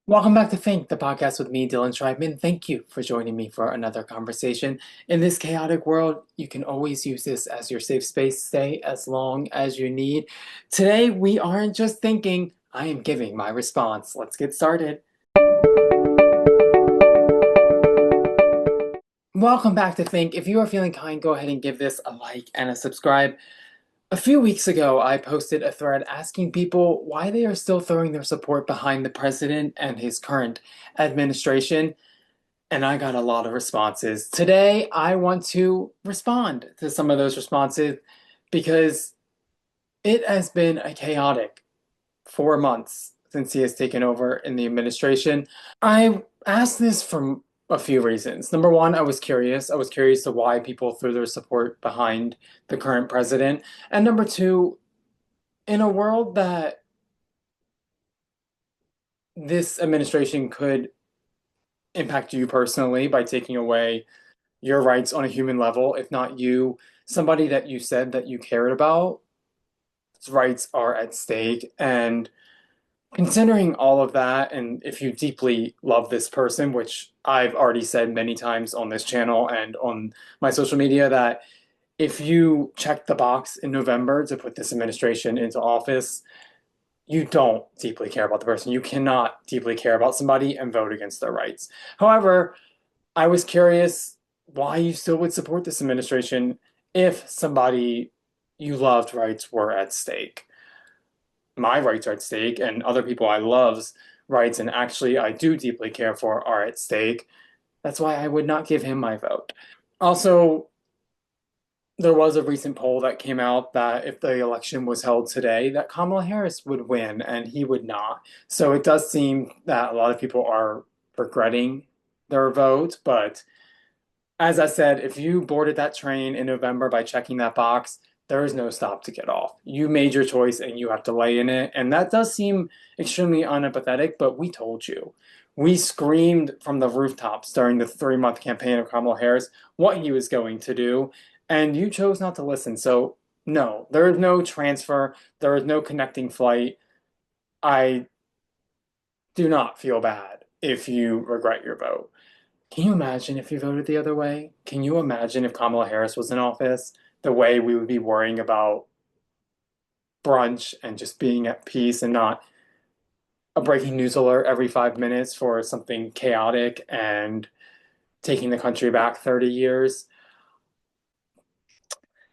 Welcome back to Think, the podcast with me, Dylan Schreibman. Thank you for joining me for another conversation. In this chaotic world, you can always use this as your safe space. Stay as long as you need. Today, we aren't just thinking, I am giving my response. Let's get started. Welcome back to Think. If you are feeling kind, go ahead and give this a like and a subscribe. A few weeks ago, I posted a thread asking people why they are still throwing their support behind the president and his current administration, and I got a lot of responses. Today, I want to respond to some of those responses because it has been a chaotic 4 months since he has taken over in the administration. I asked this for a few reasons. Number one, I was curious. I was curious to why people threw their support behind the current president. And number two, in a world that this administration could impact you personally by taking away your rights on a human level, if not you, somebody that you said that you cared about, rights are at stake. And considering all of that, and if you deeply love this person, which I've already said many times on this channel and on my social media, that if you check the box in November to put this administration into office, you don't deeply care about the person. You cannot deeply care about somebody and vote against their rights. However, I was curious why you still would support this administration if somebody you loved rights were at stake. My rights are at stake, and other people I love's rights, and actually I do deeply care for, are at stake. That's why I would not give him my vote. Also, there was a recent poll that came out that if the election was held today, that Kamala Harris would win and he would not. So it does seem that a lot of people are regretting their vote. But as I said, if you boarded that train in November by checking that box, there is no stop to get off. You made your choice and you have to lay in it. And that does seem extremely unempathetic, but we told you. We screamed from the rooftops during the 3 month campaign of Kamala Harris what he was going to do, and you chose not to listen. So, no, there is no transfer, there is no connecting flight. I do not feel bad if you regret your vote. Can you imagine if you voted the other way? Can you imagine if Kamala Harris was in office, the way we would be worrying about brunch and just being at peace and not a breaking news alert every 5 minutes for something chaotic and taking the country back 30 years?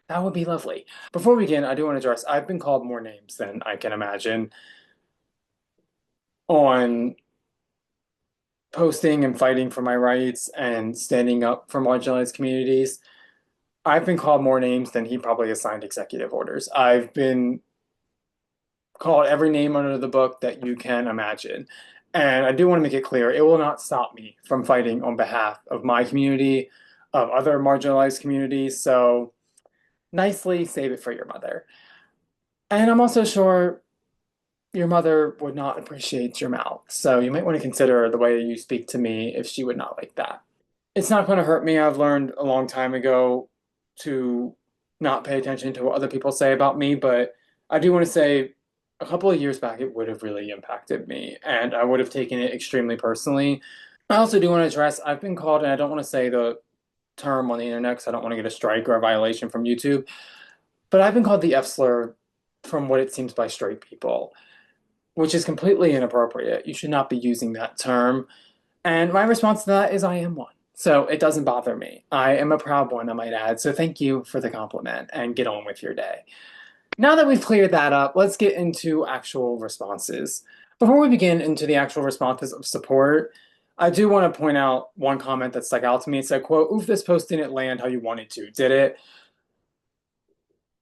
That would be lovely. Before we begin, I do want to address I've been called more names than I can imagine on posting and fighting for my rights and standing up for marginalized communities. I've been called more names than he probably has signed executive orders. I've been called every name under the book that you can imagine. And I do want to make it clear, it will not stop me from fighting on behalf of my community, of other marginalized communities. So nicely save it for your mother. And I'm also sure your mother would not appreciate your mouth. So you might want to consider the way you speak to me if she would not like that. It's not going to hurt me. I've learned a long time ago to not pay attention to what other people say about me, but I do want to say a couple of years back, it would have really impacted me and I would have taken it extremely personally. I also do want to address I've been called, and I don't want to say the term on the internet because I don't want to get a strike or a violation from YouTube, but I've been called the F slur from what it seems by straight people, which is completely inappropriate. You should not be using that term. And my response to that is I am one. So it doesn't bother me. I am a proud one, I might add. So thank you for the compliment and get on with your day. Now that we've cleared that up, let's get into actual responses. Before we begin into the actual responses of support, I do want to point out one comment that stuck out to me. It said, quote, "Oof, this post didn't land how you wanted to, did it?"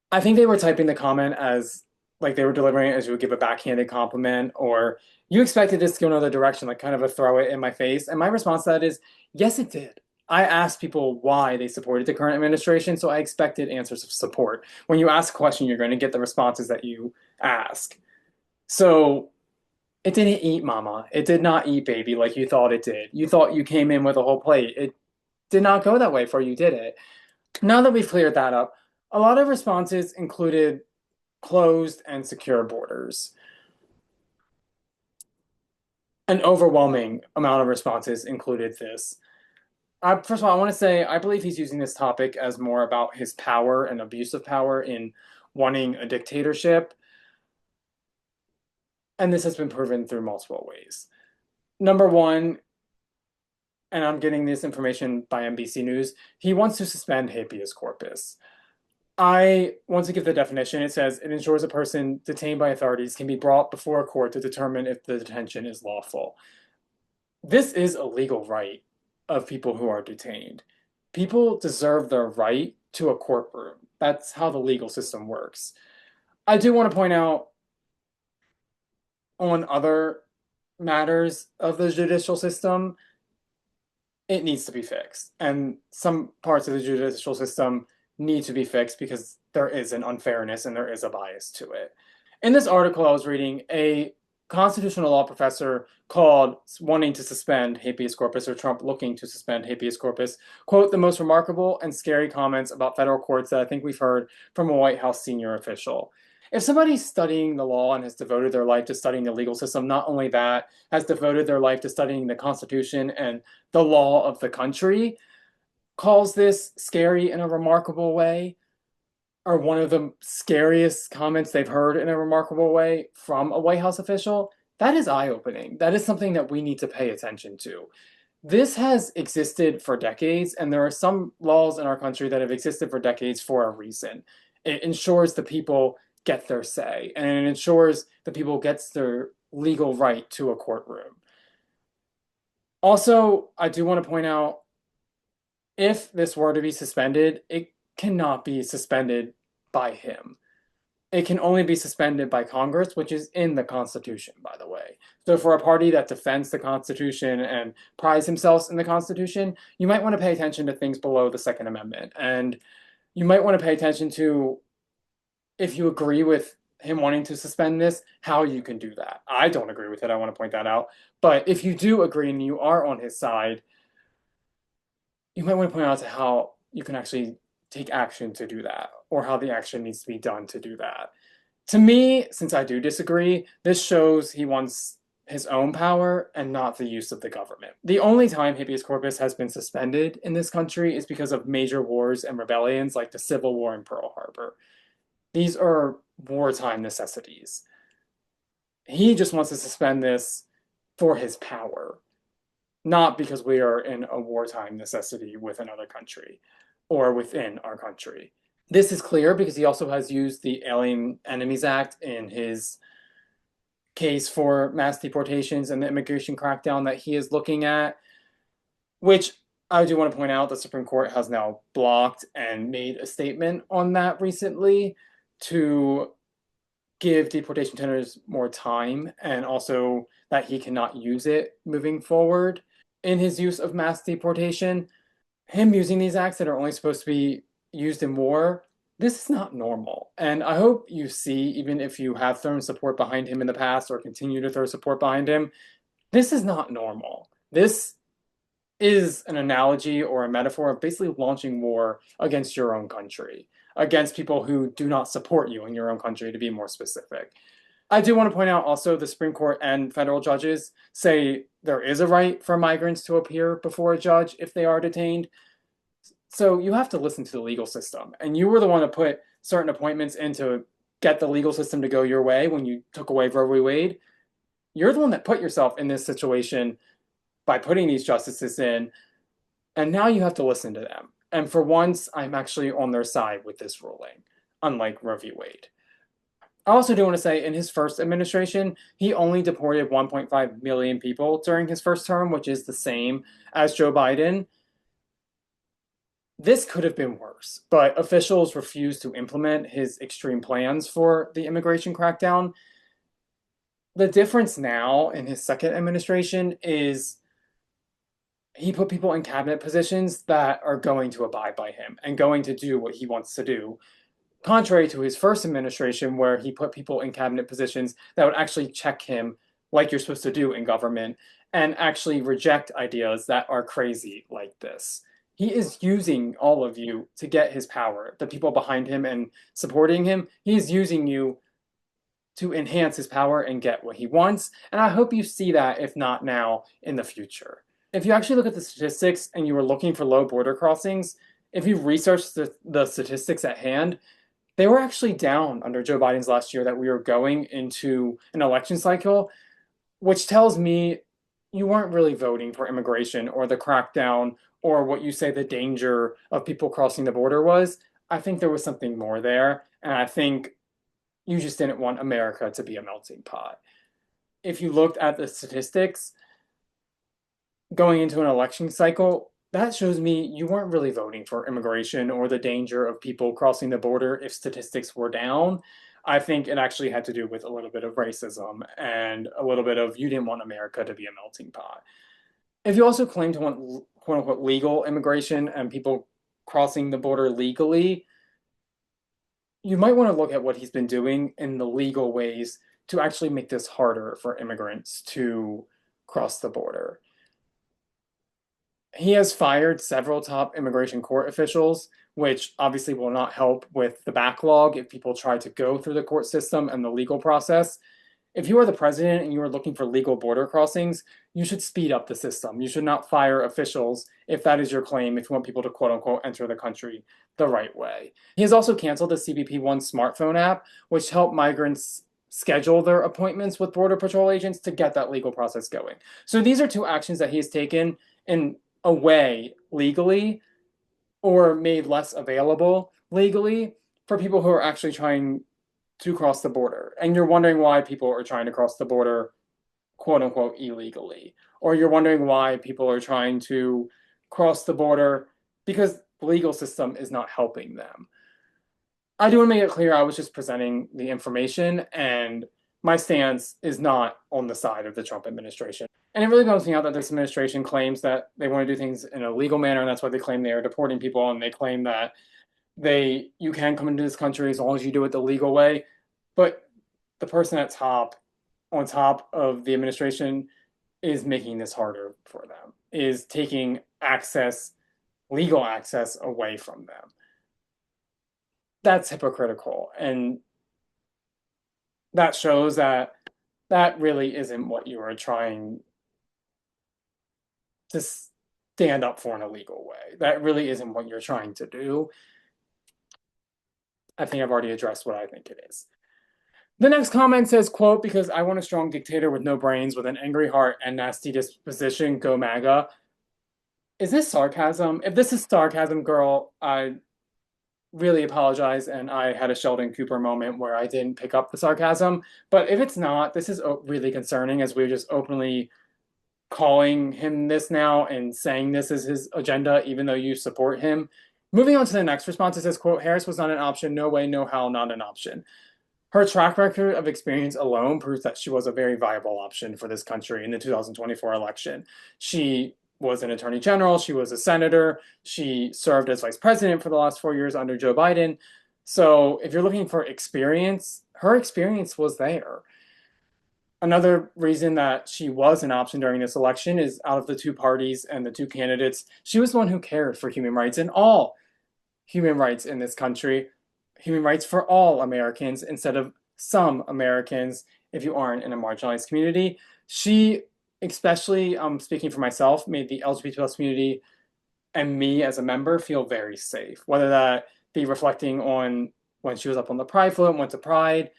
I think they were typing the comment as like they were delivering it as you would give a backhanded compliment, or you expected this to go another direction, like kind of a throw it in my face. And my response to that is, yes, it did. I asked people why they supported the current administration, so I expected answers of support. When you ask a question, you're going to get the responses that you ask. So it didn't eat mama. It did not eat baby like you thought it did. You thought you came in with a whole plate. It did not go that way for you, did it? Now that we've cleared that up, a lot of responses included closed and secure borders. An overwhelming amount of responses included this. First of all, I want to say I believe he's using this topic as more about his power and abuse of power in wanting a dictatorship. And this has been proven through multiple ways. Number one, and I'm getting this information by NBC News, he wants to suspend habeas corpus. I want to give the definition. It says it ensures a person detained by authorities can be brought before a court to determine if the detention is lawful. This is a legal right of people who are detained. People deserve their right to a courtroom. That's how the legal system works. I do want to point out on other matters of the judicial system, it needs to be fixed. And some parts of the judicial system need to be fixed because there is an unfairness and there is a bias to it. In this article I was reading, a constitutional law professor called wanting to suspend habeas corpus, or Trump looking to suspend habeas corpus, quote, the most remarkable and scary comments about federal courts that I think we've heard from a White House senior official. If somebody's studying the law and has devoted their life to studying the legal system, not only that, has devoted their life to studying the Constitution and the law of the country, calls this scary in a remarkable way, or one of the scariest comments they've heard in a remarkable way from a White House official, that is eye-opening. That is something that we need to pay attention to. This has existed for decades, and there are some laws in our country that have existed for decades for a reason. It ensures the people get their say, and it ensures the people gets their legal right to a courtroom. Also, I do want to point out, if this were to be suspended, it cannot be suspended by him. It can only be suspended by Congress, which is in the Constitution, by the way. So for a party that defends the Constitution and prides themselves in the Constitution, you might want to pay attention to things below the Second Amendment. And you might want to pay attention to, if you agree with him wanting to suspend this, how you can do that. I don't agree with it. I want to point that out. But if you do agree and you are on his side, you might want to point out to how you can actually take action to do that, or how the action needs to be done to do that. To me, since I do disagree, this shows he wants his own power and not the use of the government. The only time habeas corpus has been suspended in this country is because of major wars and rebellions like the Civil War and Pearl Harbor. These are wartime necessities. He just wants to suspend this for his power, not because we are in a wartime necessity with another country or within our country. This is clear because he also has used the Alien Enemies Act in his case for mass deportations and the immigration crackdown that he is looking at, which I do want to point out the Supreme Court has now blocked and made a statement on that recently to give deportation tenors more time, and also that he cannot use it moving forward in his use of mass deportation. Him using these acts that are only supposed to be used in war, this is not normal. And I hope you see, even if you have thrown support behind him in the past or continue to throw support behind him, this is not normal. This is an analogy or a metaphor of basically launching war against your own country, against people who do not support you in your own country, to be more specific. I do want to point out also the Supreme Court and federal judges say there is a right for migrants to appear before a judge if they are detained. So you have to listen to the legal system. And you were the one to put certain appointments in to get the legal system to go your way when you took away Roe v. Wade. You're the one that put yourself in this situation by putting these justices in. And now you have to listen to them. And for once, I'm actually on their side with this ruling, unlike Roe v. Wade. I also do want to say in his first administration, he only deported 1.5 million people during his first term, which is the same as Joe Biden. This could have been worse, but officials refused to implement his extreme plans for the immigration crackdown. The difference now in his second administration is he put people in cabinet positions that are going to abide by him and going to do what he wants to do, contrary to his first administration, where he put people in cabinet positions that would actually check him like you're supposed to do in government and actually reject ideas that are crazy like this. He is using all of you to get his power, the people behind him and supporting him. He's using you to enhance his power and get what he wants. And I hope you see that, if not now, in the future. If you actually look at the statistics and you were looking for low border crossings, if you research the statistics at hand, they were actually down under Joe Biden's last year, that we were going into an election cycle, which tells me you weren't really voting for immigration or the crackdown or what you say the danger of people crossing the border was. I think there was something more there. And I think you just didn't want America to be a melting pot. If you looked at the statistics going into an election cycle, that shows me you weren't really voting for immigration or the danger of people crossing the border if statistics were down. I think it actually had to do with a little bit of racism and a little bit of you didn't want America to be a melting pot. If you also claim to want quote unquote legal immigration and people crossing the border legally, you might want to look at what he's been doing in the legal ways to actually make this harder for immigrants to cross the border. He has fired several top immigration court officials, which obviously will not help with the backlog if people try to go through the court system and the legal process. If you are the president and you are looking for legal border crossings, you should speed up the system. You should not fire officials if that is your claim, if you want people to quote unquote enter the country the right way. He has also canceled the CBP One smartphone app, which helped migrants schedule their appointments with Border Patrol agents to get that legal process going. So these are two actions that he has taken in a way legally or made less available legally for people who are actually trying to cross the border. And you're wondering why people are trying to cross the border, quote unquote, illegally. Or you're wondering why people are trying to cross the border because the legal system is not helping them. I do want to make it clear I was just presenting the information, and my stance is not on the side of the Trump administration. And it really bums me out that this administration claims that they want to do things in a legal manner, and that's why they claim they are deporting people, and they claim that you can come into this country as long as you do it the legal way. But the person at top, on top of the administration, is making this harder for them, is taking access, legal access, away from them. That's hypocritical. And that shows that that really isn't what you are trying to stand up for in a legal way. That really isn't what you're trying to do. I think I've already addressed what I think it is. The next comment says, quote, because I want a strong dictator with no brains, with an angry heart and nasty disposition, go MAGA. Is this sarcasm? If this is sarcasm, girl, I really apologize, and I had a Sheldon Cooper moment where I didn't pick up the sarcasm. But if it's not, this is really concerning, as we're just openly calling him this now and saying this is his agenda, even though you support him. Moving on to the next response, it says, quote, Harris was not an option. No way, no how, not an option. Her track record of experience alone proves that she was a very viable option for this country in the 2024 election. She was an attorney general, she was a senator, she served as vice president for the last 4 years under Joe Biden. So if you're looking for experience, her experience was there. Another reason that she was an option during this election is out of the two parties and the two candidates, she was the one who cared for human rights and all human rights in this country, human rights for all Americans instead of some Americans if you aren't in a marginalized community. She, especially speaking for myself, made the LGBT plus community and me as a member feel very safe, whether that be reflecting on when she was up on the Pride float and went to Pride.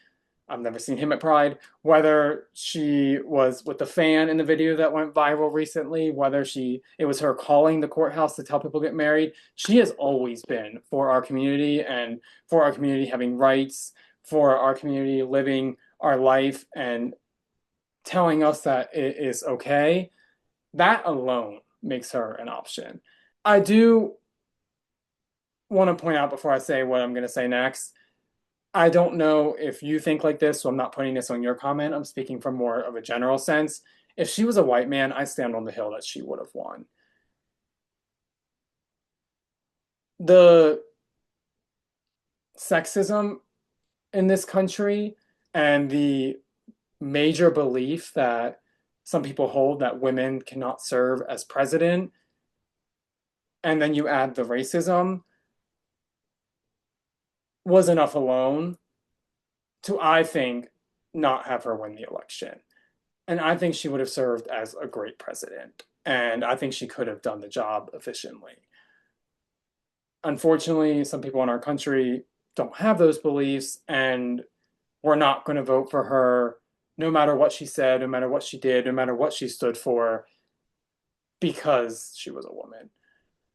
I've never seen him at Pride. Whether she was with the fan in the video that went viral recently, whether it was her calling the courthouse to tell people to get married, she has always been for our community and for our community having rights, for our community living our life and telling us that it is okay. That alone makes her an option. I do want to point out before I say what I'm going to say next, I don't know if you think like this, so I'm not putting this on your comment. I'm speaking from more of a general sense. If she was a white man, I stand on the hill that she would have won. The sexism in this country and the major belief that some people hold that women cannot serve as president, and then you add the racism, was enough alone to, I think, not have her win the election. And I think she would have served as a great president. And I think she could have done the job efficiently. Unfortunately, some people in our country don't have those beliefs, and we're not going to vote for her no matter what she said, no matter what she did, no matter what she stood for, because she was a woman.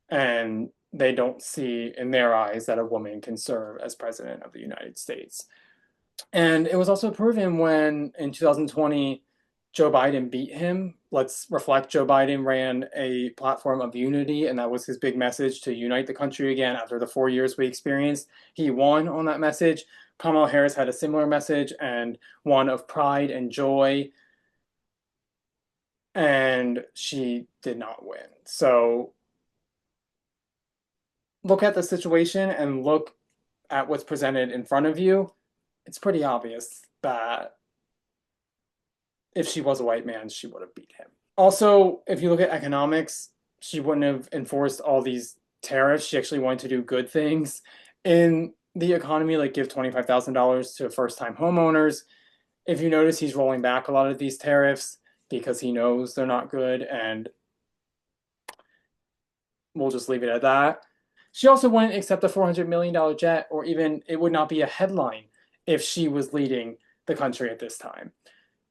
And they don't see in their eyes that a woman can serve as president of the United States. And it was also proven when in 2020 Joe Biden beat him. Let's reflect, Joe Biden ran a platform of unity, and that was his big message, to unite the country again after the 4 years we experienced. He won on that message. Kamala Harris had a similar message, and one of pride and joy, and she did not win. So look at the situation and look at what's presented in front of you. It's pretty obvious that if she was a white man, she would have beat him. Also, if you look at economics, she wouldn't have enforced all these tariffs. She actually wanted to do good things in the economy, like give $25,000 to first-time homeowners. If you notice, he's rolling back a lot of these tariffs because he knows they're not good, and we'll just leave it at that. She also wouldn't accept a $400 million jet, or even it would not be a headline if she was leading the country at this time.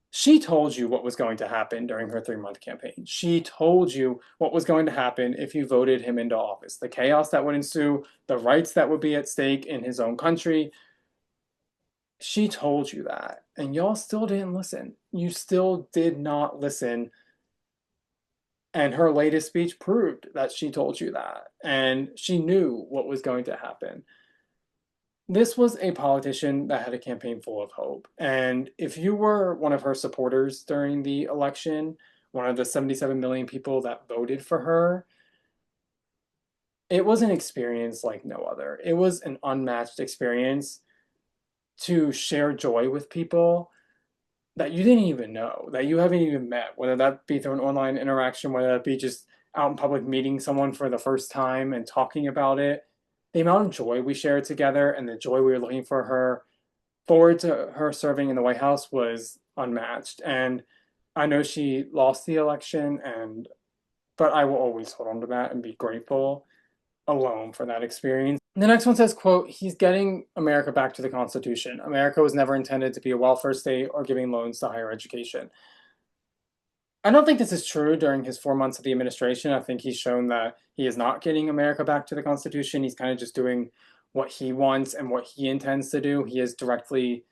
She told you what was going to happen during her 3 month campaign. She told you what was going to happen if you voted him into office, the chaos that would ensue, the rights that would be at stake in his own country. She told you that, and y'all still didn't listen. You still did not listen. And her latest speech proved that she told you that, and she knew what was going to happen. This was a politician that had a campaign full of hope. And if you were one of her supporters during the election, one of the 77 million people that voted for her, it was an experience like no other. It was an unmatched experience to share joy with people that you didn't even know, that you haven't even met, whether that be through an online interaction, whether that be just out in public meeting someone for the first time and talking about it. The amount of joy we shared together and the joy we were looking for her forward to her serving in the White House was unmatched. And I know she lost the election, and but I will always hold on to that and be grateful alone for that experience. The next one says, quote, he's getting America back to the Constitution. America was never intended to be a welfare state or giving loans to higher education. I don't think this is true during his 4 months of the administration. I think he's shown that he is not getting America back to the Constitution. He's kind of just doing what he wants and what he intends to do. He is directly,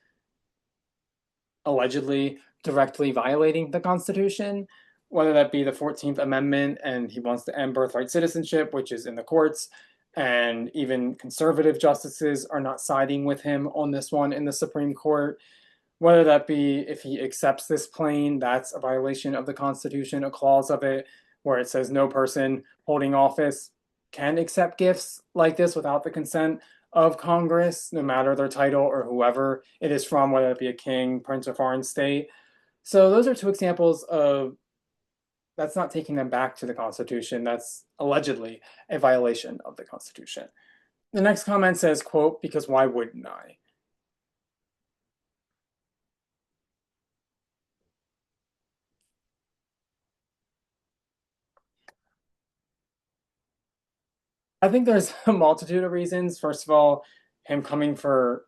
allegedly, directly violating the Constitution, whether that be the 14th Amendment, and he wants to end birthright citizenship, which is in the courts, and even conservative justices are not siding with him on this one in the Supreme Court. Whether that be if he accepts this plane, that's a violation of the Constitution, a clause of it where it says no person holding office can accept gifts like this without the consent of Congress, no matter their title or whoever it is from, whether it be a king, prince, or foreign state. So those are two examples of that's not taking them back to the Constitution. That's allegedly a violation of the Constitution. The next comment says, quote, because why wouldn't I? I think there's a multitude of reasons. First of all, him coming for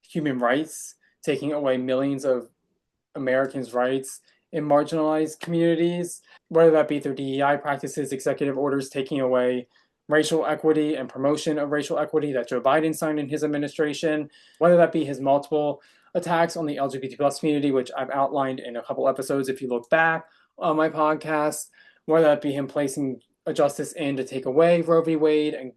human rights, taking away millions of Americans' rights in marginalized communities, whether that be through DEI practices, executive orders taking away racial equity and promotion of racial equity that Joe Biden signed in his administration, whether that be his multiple attacks on the LGBT plus community, which I've outlined in a couple episodes if you look back on my podcast, whether that be him placing a justice in to take away Roe v. Wade and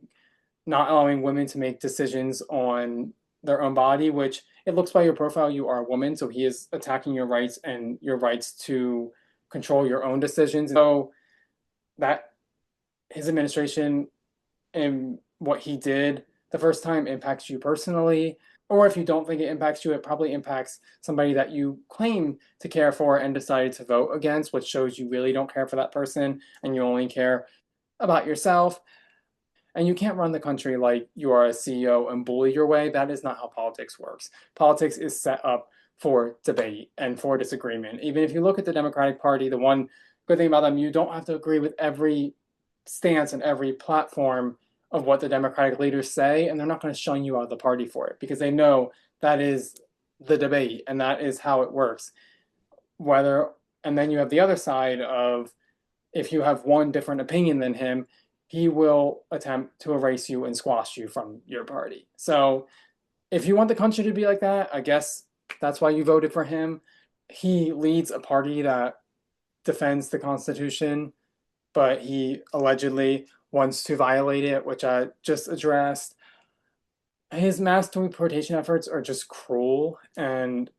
not allowing women to make decisions on their own body, which it looks by your profile you are a woman, so he is attacking your rights and your rights to control your own decisions. So that his administration and what he did the first time impacts you personally. Or if you don't think it impacts you, it probably impacts somebody that you claim to care for and decided to vote against, which shows you really don't care for that person and you only care about yourself. And you can't run the country like you are a CEO and bully your way. That is not how politics works. Politics is set up for debate and for disagreement. Even if you look at the Democratic Party, the one good thing about them, you don't have to agree with every stance and every platform of what the Democratic leaders say, and they're not going to shun you out of the party for it because they know that is the debate and that is how it works. Whether and then you have the other side of if you have one different opinion than him, he will attempt to erase you and squash you from your party. So if you want the country to be like that, I guess that's why you voted for him. He leads a party that defends the Constitution, but he allegedly wants to violate it, which I just addressed. His mass deportation efforts are just cruel, and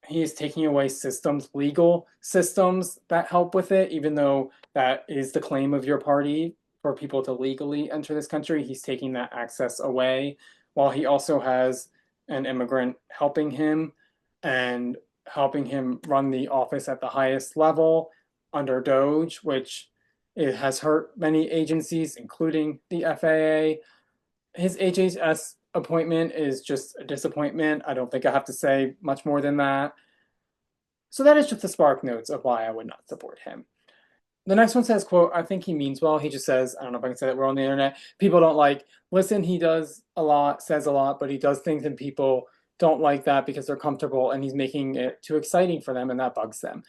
he is taking away systems, legal systems that help with it, even though that is the claim of your party for people to legally enter this country. He's taking that access away while he also has an immigrant helping him and helping him run the office at the highest level under DOGE, which it has hurt many agencies, including the FAA. His HHS appointment is just a disappointment. I don't think I have to say much more than that. So that is just the spark notes of why I would not support him. The next one says, quote, I think he means well. He just says, I don't know if I can say that we're on the internet. People don't like, listen, he does a lot, says a lot, but he does things and people don't like that because they're comfortable and he's making it too exciting for them and that bugs them.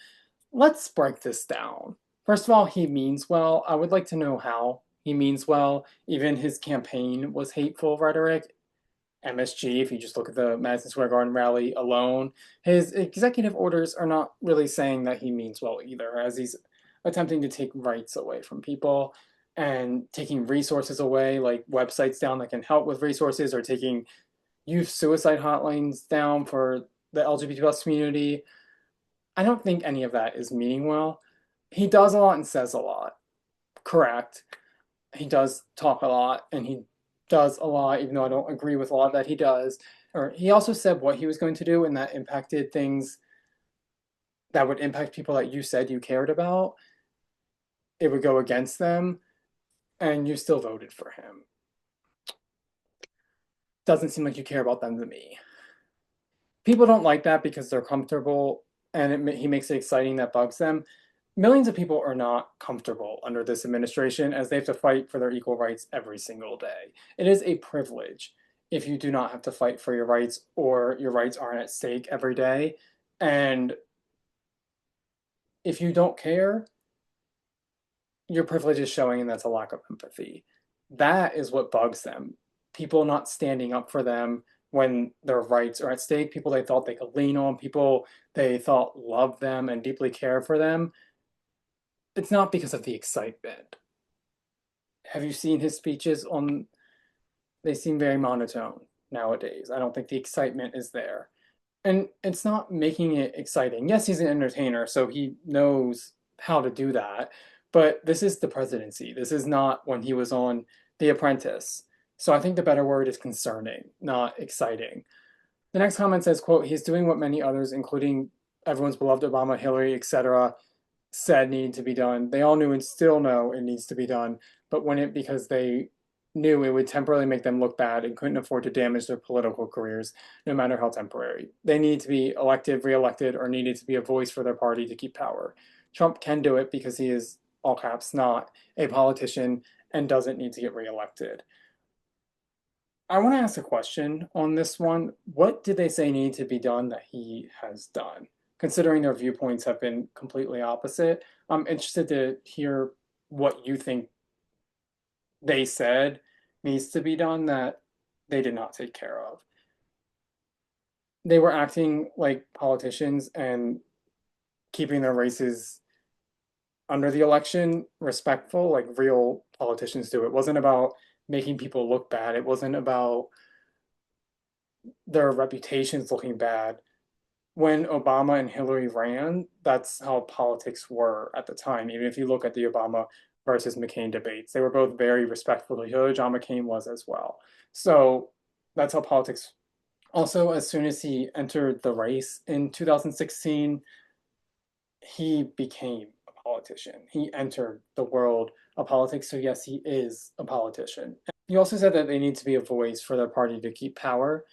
Let's break this down. First of all, he means well. I would like to know how he means well. Even his campaign was hateful rhetoric. MSG, if you just look at the Madison Square Garden rally alone, his executive orders are not really saying that he means well either, as he's attempting to take rights away from people and taking resources away, like websites down that can help with resources, or taking youth suicide hotlines down for the LGBT plus community. I don't think any of that is meaning well. He does a lot and says a lot. Correct. He does talk a lot and he does a lot, even though I don't agree with a lot that he does. Or he also said what he was going to do, and that impacted things that would impact people that you said you cared about. It would go against them, and you still voted for him. Doesn't seem like you care about them to me. People don't like that because they're comfortable, and he makes it exciting that bugs them. Millions of people are not comfortable under this administration as they have to fight for their equal rights every single day. It is a privilege if you do not have to fight for your rights or your rights aren't at stake every day. And if you don't care, your privilege is showing, and that's a lack of empathy. That is what bugs them. People not standing up for them when their rights are at stake, people they thought they could lean on, people they thought loved them and deeply care for them. It's not because of the excitement. Have you seen his speeches on? They seem very monotone nowadays. I don't think the excitement is there. And it's not making it exciting. Yes, he's an entertainer, so he knows how to do that. But this is the presidency. This is not when he was on The Apprentice. So I think the better word is concerning, not exciting. The next comment says, quote, he's doing what many others, including everyone's beloved Obama, Hillary, etc., said needed to be done. They all knew and still know it needs to be done, but when it because they knew it would temporarily make them look bad and couldn't afford to damage their political careers, no matter how temporary. They need to be elected, reelected, or needed to be a voice for their party to keep power. Trump can do it because he is, all caps, not a politician and doesn't need to get reelected. I want to ask a question on this one. What did they say needed to be done that he has done? Considering their viewpoints have been completely opposite, I'm interested to hear what you think they said needs to be done that they did not take care of. They were acting like politicians and keeping their races under the election respectful, like real politicians do. It wasn't about making people look bad. It wasn't about their reputations looking bad. When Obama and Hillary ran, that's how politics were at the time. Even if you look at the Obama versus McCain debates, they were both very respectful to Hillary. John McCain was as well. So that's how politics. Also, as soon as he entered the race in 2016, he became a politician. He entered the world of politics. So, yes, he is a politician. He also said that they need to be a voice for their party to keep power.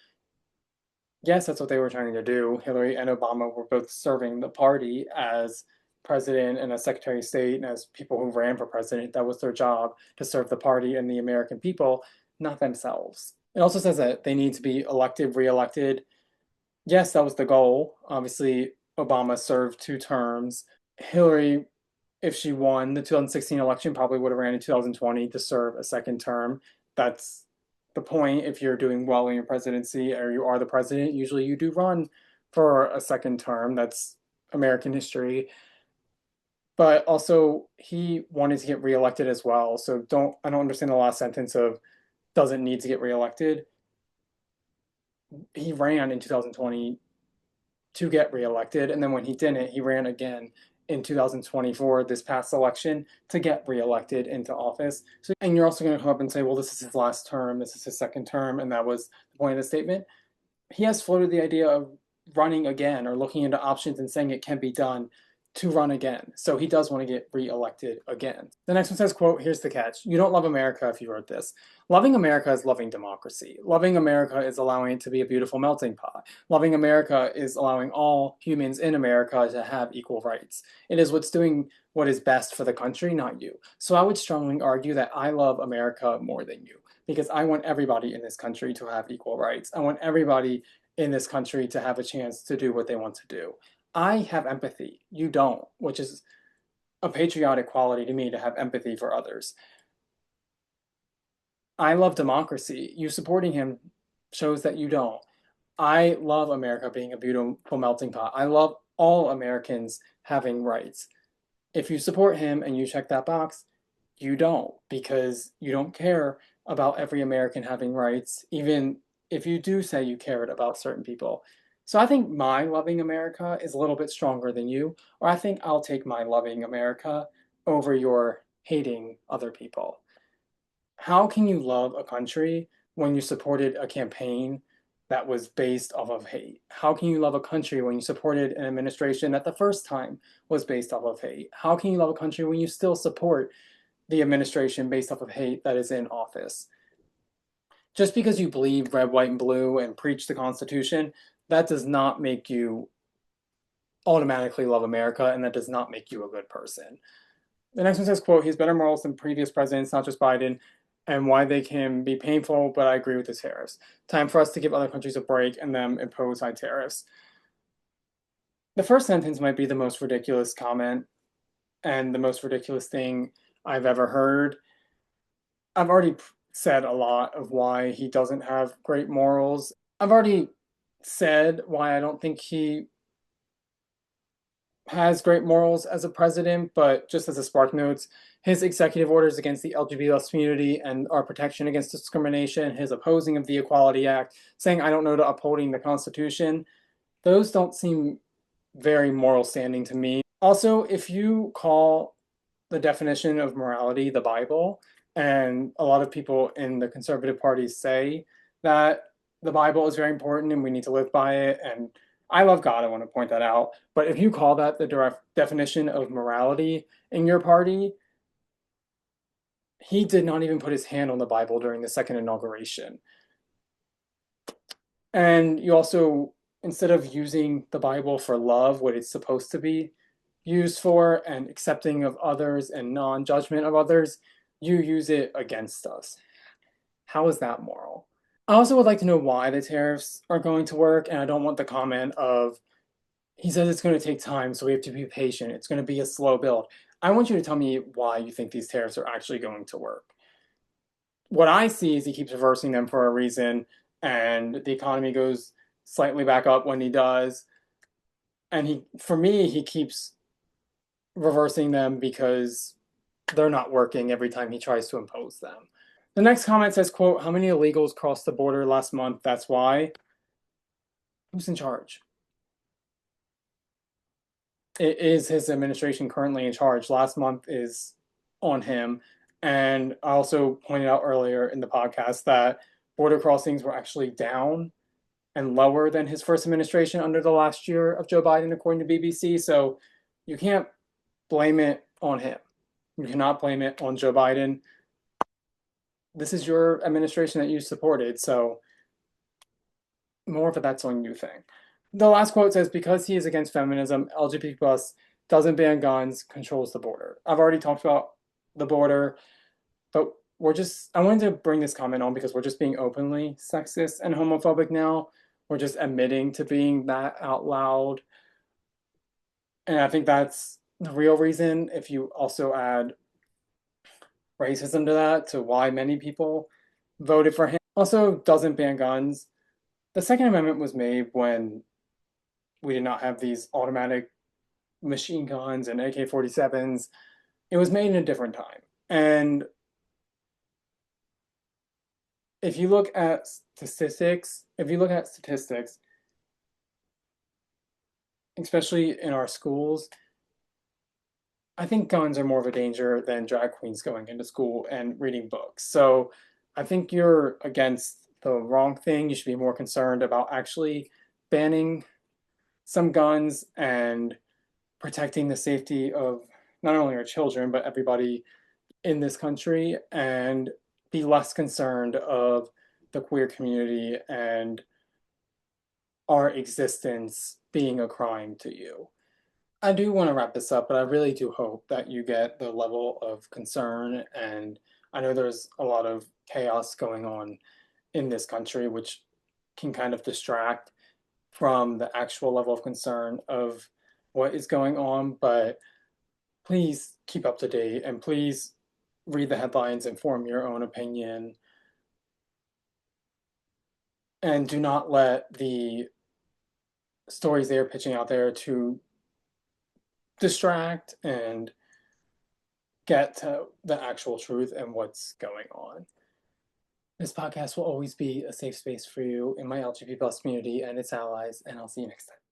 Yes, that's what they were trying to do. Hillary and Obama were both serving the party as president and as secretary of state and as people who ran for president. That was their job, to serve the party and the American people, not themselves. It also says that they need to be elected, reelected. Yes, that was the goal. Obviously, Obama served 2 terms. Hillary, if she won the 2016 election, probably would have ran in 2020 to serve a second term. That's the point. If you're doing well in your presidency or you are the president, usually you do run for a second term. That's American history. But also, he wanted to get reelected as well. So I don't understand the last sentence of doesn't need to get reelected. He ran in 2020 to get reelected. And then when he didn't, he ran again in 2024, this past election, to get reelected into office. So, and you're also going to come up and say, well, this is his last term, this is his second term, and that was the point of the statement. He has floated the idea of running again or looking into options and saying it can be done to run again. So he does want to get reelected again. The next one says, quote, here's the catch. You don't love America if you wrote this. Loving America is loving democracy. Loving America is allowing it to be a beautiful melting pot. Loving America is allowing all humans in America to have equal rights. It is what's doing what is best for the country, not you. So I would strongly argue that I love America more than you, because I want everybody in this country to have equal rights. I want everybody in this country to have a chance to do what they want to do. I have empathy. You don't, which is a patriotic quality to me, to have empathy for others. I love democracy. You supporting him shows that you don't. I love America being a beautiful melting pot. I love all Americans having rights. If you support him and you check that box, you don't, because you don't care about every American having rights, even if you do say you cared about certain people. So I think my loving America is a little bit stronger than you, or I think I'll take my loving America over your hating other people. How can you love a country when you supported a campaign that was based off of hate? How can you love a country when you supported an administration that the first time was based off of hate? How can you love a country when you still support the administration based off of hate that is in office? Just because you believe red, white, and blue and preach the Constitution, that does not make you automatically love America, and that does not make you a good person. The next one says, quote, he has better morals than previous presidents, not just Biden, and why they can be painful, but I agree with the tariffs. Time for us to give other countries a break and them impose high tariffs. The first sentence might be the most ridiculous comment and the most ridiculous thing I've ever heard. I've already said a lot of why he doesn't have great morals. I've already said why I don't think he has great morals as a president, but just as a spark notes, his executive orders against the LGBT community and our protection against discrimination, his opposing of the Equality Act, saying I don't know to upholding the Constitution, those don't seem very moral standing to me. Also, if you call the definition of morality the Bible, and a lot of people in the conservative parties say that the Bible is very important and we need to live by it, and I love God, I want to point that out. But if you call that the direct definition of morality in your party, he did not even put his hand on the Bible during the second inauguration. And you also, instead of using the Bible for love, what it's supposed to be used for, and accepting of others and non judgment of others, you use it against us. How is that moral? I also would like to know why the tariffs are going to work, and I don't want the comment of, he says it's going to take time, so we have to be patient. It's going to be a slow build. I want you to tell me why you think these tariffs are actually going to work. What I see is he keeps reversing them for a reason, and the economy goes slightly back up when he does. And for me, he keeps reversing them because they're not working every time he tries to impose them. The next comment says, quote, how many illegals crossed the border last month? That's why. Who's in charge? It is his administration currently in charge. Last month is on him. And I also pointed out earlier in the podcast that border crossings were actually down and lower than his first administration under the last year of Joe Biden, according to BBC. So you can't blame it on him. You cannot blame it on Joe Biden. This is your administration that you supported. So more of a that's on you thing. The last quote says, because he is against feminism, LGBT plus doesn't ban guns, controls the border. I've already talked about the border, but I wanted to bring this comment on because we're just being openly sexist and homophobic now. We're just admitting to being that out loud. And I think that's the real reason. If you also add racism to that, to why many people voted for him, also doesn't ban guns. The Second Amendment was made when we did not have these automatic machine guns and AK-47s. It was made in a different time. And if you look at statistics, especially in our schools, I think guns are more of a danger than drag queens going into school and reading books. So I think you're against the wrong thing. You should be more concerned about actually banning some guns and protecting the safety of not only our children, but everybody in this country, and be less concerned of the queer community and our existence being a crime to you. I do want to wrap this up, but I really do hope that you get the level of concern. And I know there's a lot of chaos going on in this country, which can kind of distract from the actual level of concern of what is going on. But please keep up to date and please read the headlines and form your own opinion. And do not let the stories they are pitching out there to distract and get to the actual truth and what's going on. This podcast will always be a safe space for you in my LGBT plus community and its allies, and I'll see you next time.